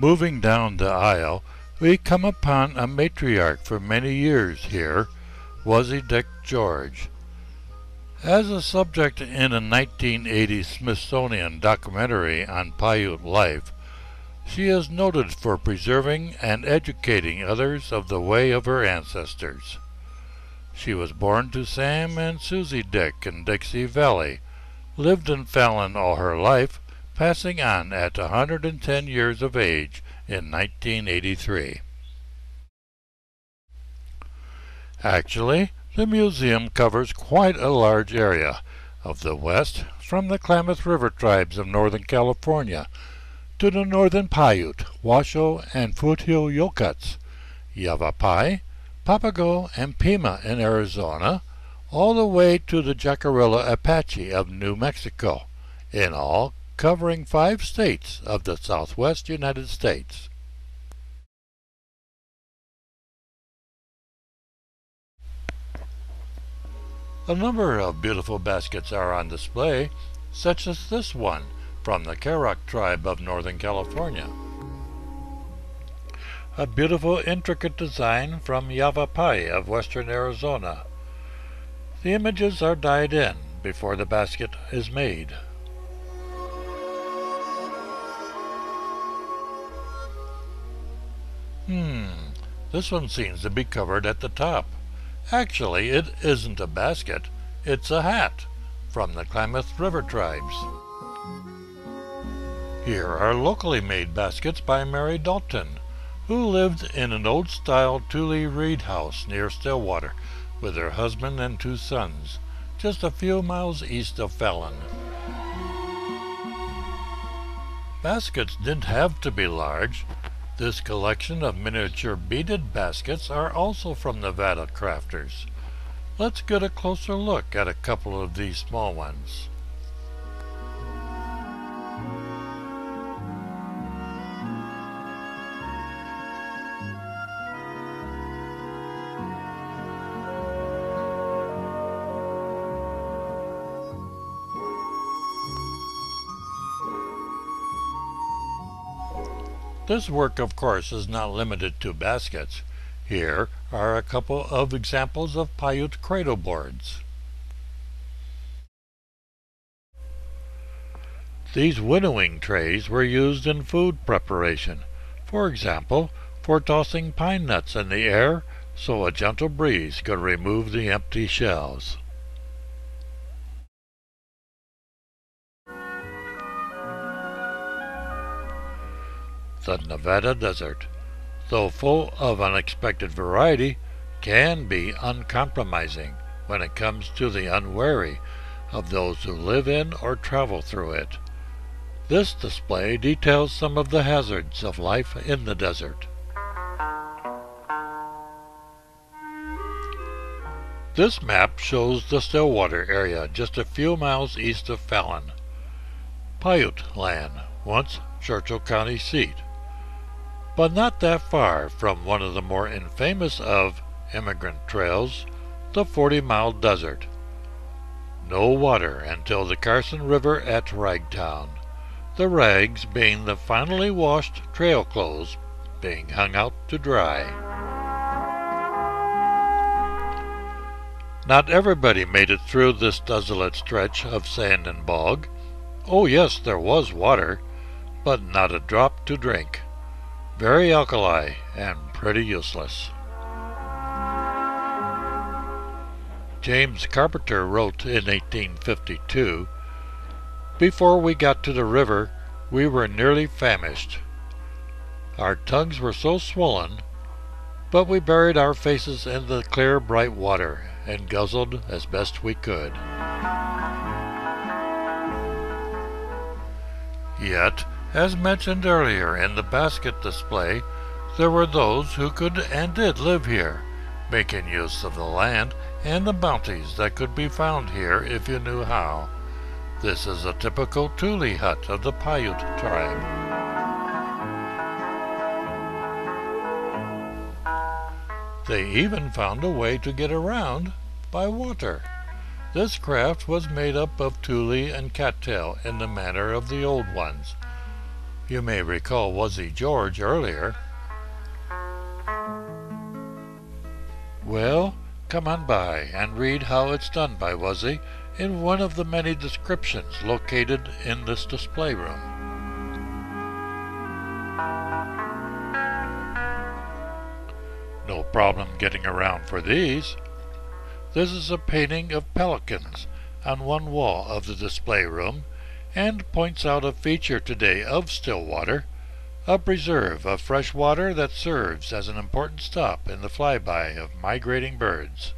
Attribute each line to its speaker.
Speaker 1: Moving down the aisle, we come upon a matriarch for many years here, Wuzzy Dick George. As a subject in a 1980 Smithsonian documentary on Paiute life, she is noted for preserving and educating others of the way of her ancestors. She was born to Sam and Susie Dick in Dixie Valley, lived in Fallon all her life, passing on at 110 years of age in 1983. Actually, the museum covers quite a large area of the West, from the Klamath River tribes of Northern California to the Northern Paiute, Washoe, and Foothill Yokuts, Yavapai, Papago, and Pima in Arizona, all the way to the Jacarilla Apache of New Mexico, in all covering 5 states of the southwest United States. A number of beautiful baskets are on display, such as this one from the Karok tribe of Northern California. A beautiful intricate design from Yavapai of western Arizona. The images are dyed in before the basket is made. This one seems to be covered at the top. Actually, it isn't a basket, it's a hat from the Klamath River tribes. Here are locally made baskets by Mary Dalton, who lived in an old-style Thule reed house near Stillwater with her husband and 2 sons, just a few miles east of Fallon. Baskets didn't have to be large. This collection of miniature beaded baskets are also from Nevada crafters. Let's get a closer look at a couple of these small ones. This work, of course, is not limited to baskets. Here are a couple of examples of Paiute cradle boards. These winnowing trays were used in food preparation, for example, for tossing pine nuts in the air so a gentle breeze could remove the empty shells. The Nevada desert, though full of unexpected variety, can be uncompromising when it comes to the unwary of those who live in or travel through it. This display details some of the hazards of life in the desert. This map shows the Stillwater area just a few miles east of Fallon. Paiute land, once Churchill County seat, but not that far from one of the more infamous of immigrant trails, the 40-mile desert. No water until the Carson River at Ragtown, the rags being the finally washed trail clothes being hung out to dry. Not everybody made it through this desolate stretch of sand and bog. Oh yes, there was water, but not a drop to drink. Very alkali and pretty useless. James Carpenter wrote in 1852, "Before we got to the river, we were nearly famished. Our tongues were so swollen, but we buried our faces in the clear, bright water and guzzled as best we could." Yet, as mentioned earlier in the basket display, there were those who could and did live here, making use of the land and the bounties that could be found here if you knew how. This is a typical Thule hut of the Paiute tribe. They even found a way to get around by water. This craft was made up of Thule and cattail in the manner of the old ones. You may recall Wuzzy George earlier. Well, come on by and read how it's done by Wuzzy in one of the many descriptions located in this display room. No problem getting around for these. This is a painting of pelicans on one wall of the display room and points out a feature today of Stillwater, a preserve of fresh water that serves as an important stop in the flyby of migrating birds.